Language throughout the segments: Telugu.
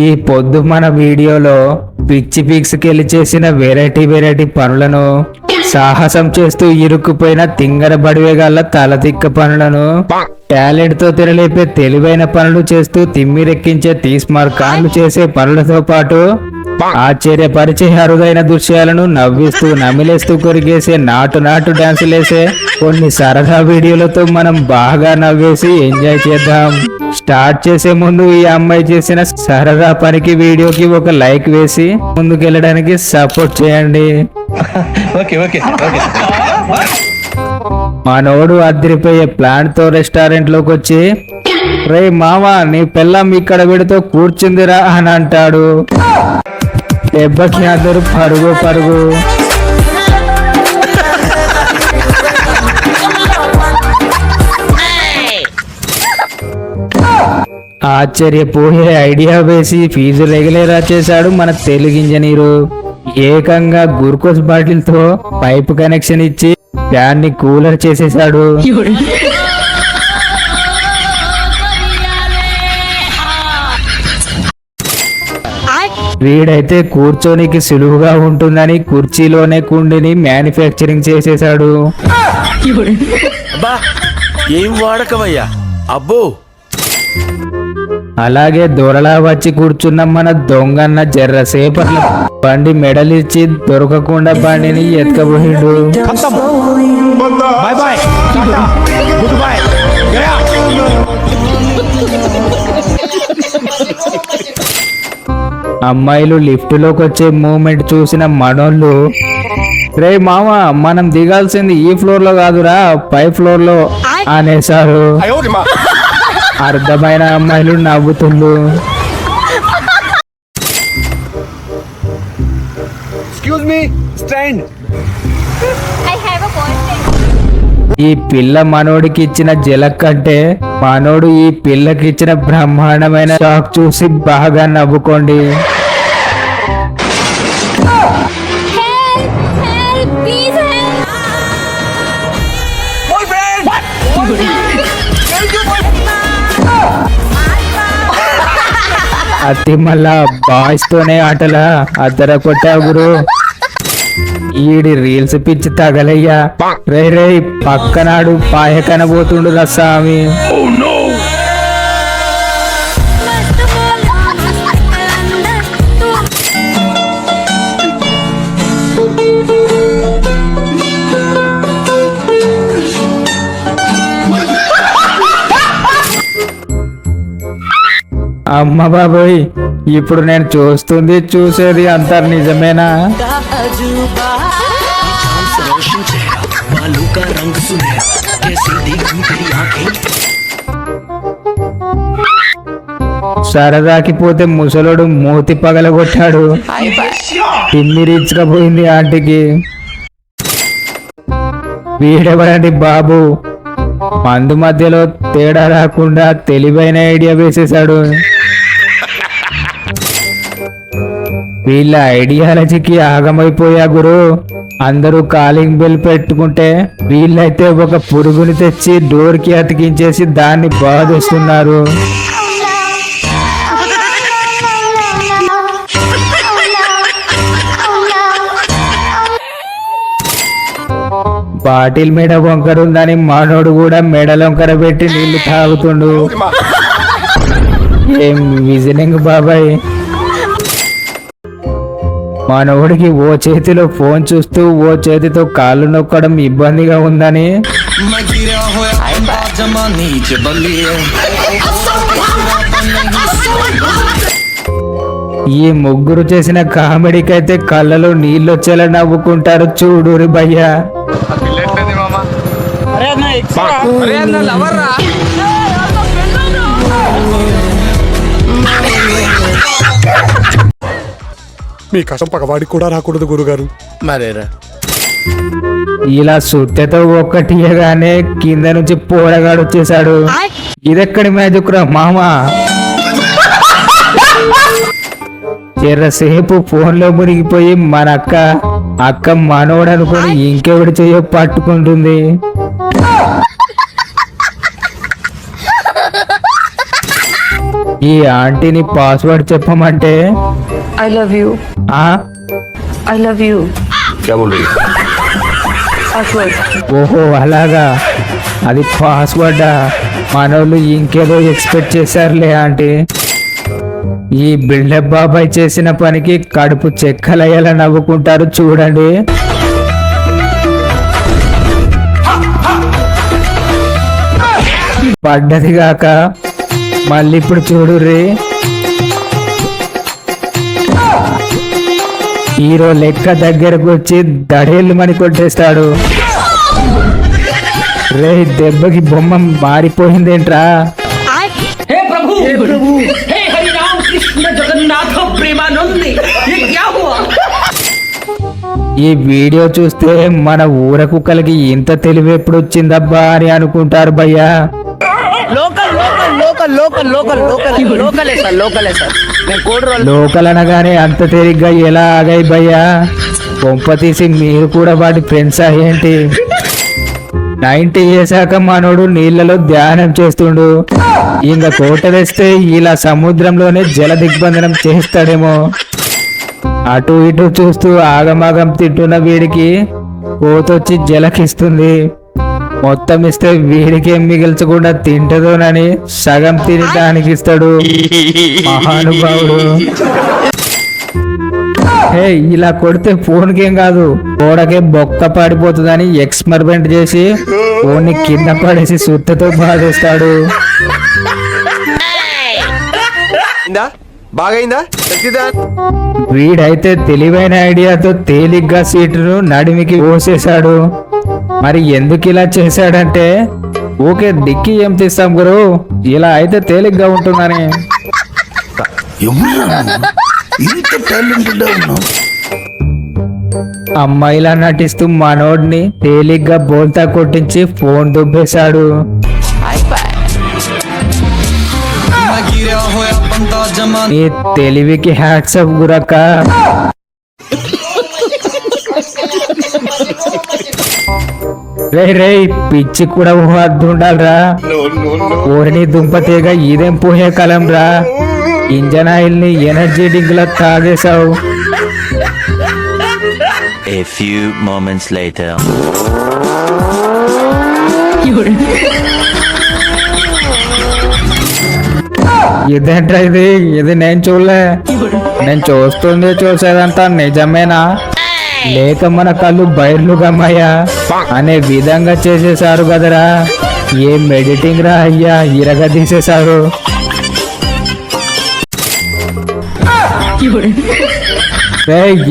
ఈ పొద్దు మన వీడియోలో పిచ్చి పిక్స్కెళ్ళి చేసిన వెరైటీ పనులను, సాహసం చేస్తూ ఇరుక్కుపోయిన తింగర బడివేగాళ్ళ తలతిక్క పనులను, టాలెంట్ తో తెరలేపే తెలివైన పనులు చేస్తూ తిమ్మిరెక్కించే తీస్మార్కాన్లు చేసే పనులతో పాటు ఆశ్చర్యపరిచే అరుదైన దృశ్యాలను నవ్విస్తూ నమిలేస్తూ కొరిగేసే నాటు డాన్సులేసే కొన్ని సరదా వీడియోలతో మనం బాగా నవ్వేసి ఎంజాయ్ చేద్దాం. స్టార్ట్ చేసే ముందు ఈ అమ్మాయి చేసిన సరదా పనికి వీడియోకి ఒక లైక్ వేసి ముందుకెళ్ళడానికి సపోర్ట్ చేయండి. మనోడు అదిరిపోయే ప్లాన్ తో రెస్టారెంట్ లోకి వచ్చి, రే మామా నీ పిల్లం ఇక్కడ వీడితో కూర్చుందిరా అని అంటాడు. దెబ్బకి అందరూ పరుగు. ఆశ్చర్యపోయే ఐడియా వేసి ఫీజు రెగ్యులేరా చేశాడు మన తెలుగు ఇంజనీరు. ఏకంగా గ్లూకోజ్ బాటిల్ తో పైప్ కనెక్షన్ ఇచ్చి ఫ్యాన్ ని కూలర్ చేసేశాడు. వీడైతే కూర్చోనికి సులువుగా ఉంటుందని కుర్చీలోనే కుండిని మ్యానుఫ్యాక్చరింగ్ చేసేశాడు. ఏం వాడకవయ్యా అబ్బో. అలాగే దొరలా వచ్చి కూర్చున్న మన దొంగన్న జర్రసేపట్ల బండి మెడలిచ్చి దొరకకుండా బండిని ఎత్తుకపోయిండు. అమ్మాయిలు లిఫ్ట్ లోకి వచ్చే మూమెంట్ చూసిన మనోళ్ళు, రే మామ మనం దిగాల్సింది ఈ ఫ్లోర్ లో కాదురా పై ఫ్లోర్ లో అనేసారు. అర్థమైన అమ్మాయిలు నవ్వుతుండ్రు. ఈ పిల్ల మనోడికి ఇచ్చిన జలక్ కంటే మనోడు ఈ పిల్లకి ఇచ్చిన బ్రహ్మాండమైన షాక్ చూసి బాగా నవ్వుకోండి. అతి మళ్ళా బాయ్స్ తోనే ఆటలా అద్దర కొట్టావు గురు. ఈడి రీల్స్ పిచ్చి తగలయ్యా. రే పక్కనాడు పాయ కనబోతుండు రస్సామి. అమ్మ బాబోయ్, ఇప్పుడు నేను చూసేది అంతా నిజమేనా? సరదాకి పోతే ముసలోడు మూతి పగలగొట్టాడు. తిమ్మిరిచ్చకపోయింది ఆంటీకి. వీడెవడండి బాబు, మందు మధ్యలో తేడా రాకుండా తెలివైన ఐడియా వేసేశాడు. వీళ్ళ ఐడియాలజీకి ఆగమైపోయా గురు. అందరూ కాలింగ్ బెల్ పెట్టుకుంటే వీళ్ళైతే ఒక పురుగుని తెచ్చి డోర్ కి అతికించేసి దాన్ని బాధేస్తున్నారు. బాటిల్ మెడ వంకరుందని మానోడు కూడా మెడలొంకర పెట్టి నీళ్లు తాగుతుండు. ఏం విజనింగ్ బాబాయ్. మనోడికి ఓ చేతిలో ఫోన్ చూస్తూ ఓ చేతితో కాళ్ళు నొక్కడం ఇబ్బందిగా ఉందని ఈ ముగ్గురు చేసిన కామెడీకైతే కళ్ళలో నీళ్ళొచ్చేలా నవ్వుకుంటారు. చూడురి భయ్యా. మీ కష్టం పగవాడికి కూడా రాకూడదు గురుగారు. మరేరా ఇలా సుత్తెతో ఒక్కటియగానే కింద నుంచి పోరగాడు వచ్చేసాడు. ఇదెక్కడి మ్యాజిక్ రా మామా. చెర్రసేపు ఫోన్ లో మునిగిపోయి మన అక్క మనోడు అనుకుని ఇంకెవడి చెయ్యో పట్టుకుంటుంది. ఈ ఆంటీని పాస్వర్డ్ చెప్పమంటే I love you. ఆ I love you. Password. ఓహో అలాగా, అది పాస్వర్డా? మనోళ్ళు ఇంకేదో ఎక్స్పెక్ట్ చేశారులే ఆంటీ. ఈ బిల్డప్ బాబాయ్ చేసిన పనికి కడుపు చెక్కలయ్యేలా నవ్వుకుంటారు చూడండి. పడ్డది గాక మళ్ళీ ఇప్పుడు చూడుర్రి, హీరో లెక్క దగ్గరకు వచ్చి దడేళ్ళు మని కొట్టేస్తాడు. రే దెబ్బకి బొమ్మ మారిపోయిందేంట్రా? हे प्रभु हे हरि राम कृष्ण जगन्नाथ प्रेमानंद ये क्या हुआ? ఈ వీడియో చూస్తే మన ఊర కుక్కలకి ఇంత తెలివి ఎప్పుడు వచ్చిందబ్బా అని అనుకుంటారు భయ్యా. లోకల్ అనగానే అంత తేలిగ్గా ఎలా ఆగాయి భయ్యా? కొంప తీసి మీరు కూడా వాటి ఫ్రెండ్సా ఏంటి? 90 వేసాక మనోడు నీళ్లలో ధ్యానం చేస్తుండు, ఇంకా కోట వేస్తే ఇలా సముద్రంలోనే జల దిగ్బంధనం చేస్తాడేమో. అటు ఇటు చూస్తూ ఆగమాగం తింటున్న వీడికి కోతొచ్చి జలకిస్తుంది. మొత్తం ఇస్తే వీడికేం మిగిల్చకుండా తింటదోనని సగం తిని దానికి ఇస్తాడు మహానుభావుడు. హే, ఇలా కొడితే ఫోన్కేం కాదు, గోడకే బొక్క పడిపోతుందని ఎక్స్పెరిమెంట్ చేసి ఫోన్ని కింద పడేసి సుత్తతో బాధేస్తాడు. బాగైందా సత్యదాన్? వీడైతే తెలివైన ఐడియాతో తేలిగ్గా సీటును నడిమికి పోసేశాడు. మరి ఎందుకు ఇలా చేశాడంటే, ఓకే డిక్కి ఏం తీస్తాం గురు, ఇలా అయితే తేలిగ్గా ఉంటుందని. అమ్మాయిలా నటిస్తూ మనోడిని తేలిగ్గా బోల్తా కొట్టించి ఫోన్ దుబ్బేశాడు. నీ తెలివికి హ్యాట్సప్ గురక్క. రే రే పిచ్చి కూడా అద్దు ఉండాలరా. ఓరిని దుంపతేగ ఇదేం పోయే కాలం రా. ఇంజన్ ఆయిల్ ని ఎనర్జీ డ్రింక్ లా తాగేశావు. A few moments later. ఇదేంట్రా ఇది నేను చూడలే. నేను చూసేదంతా నిజమేనా, లేక మన కళ్ళు బయర్లు గమ్మయ్యా అనే విధంగా చేసేసారు కదరా. ఏం ఎడిటింగ్ రా అయ్యా, ఇరగదీసేశారు.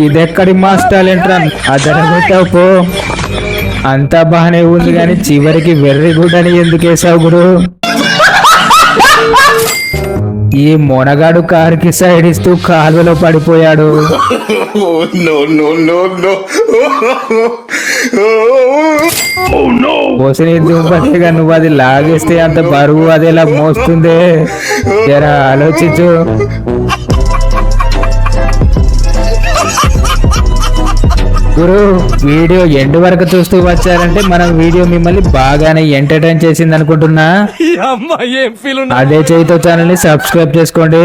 ఇదెక్కడి మాస్ టాలెంట్ రా, అదరగొట్టావు పో. అంతా బాగానే ఉంది కానీ చివరికి వెర్రి గుడ్ అని ఎందుకు వేసావు గురు? ఈ మొనగాడు కారుకి సైడ్ ఇస్తూ కాలువలో పడిపోయాడు. పోసిని దుంపతిగా నువ్వు అది లాగేస్తే అంత బరువు అదేలా మోస్తుందే, జరా ఆలోచించు. గురు, వీడియో ఎండ్ వరకు చూస్తూ వచ్చారంటే మనం వీడియో మిమ్మల్ని బాగానే ఎంటర్టైన్ చేసింది అనుకుంటున్నా. అదే చేయితో ఛానల్ ని సబ్స్క్రైబ్ చేసుకోండి.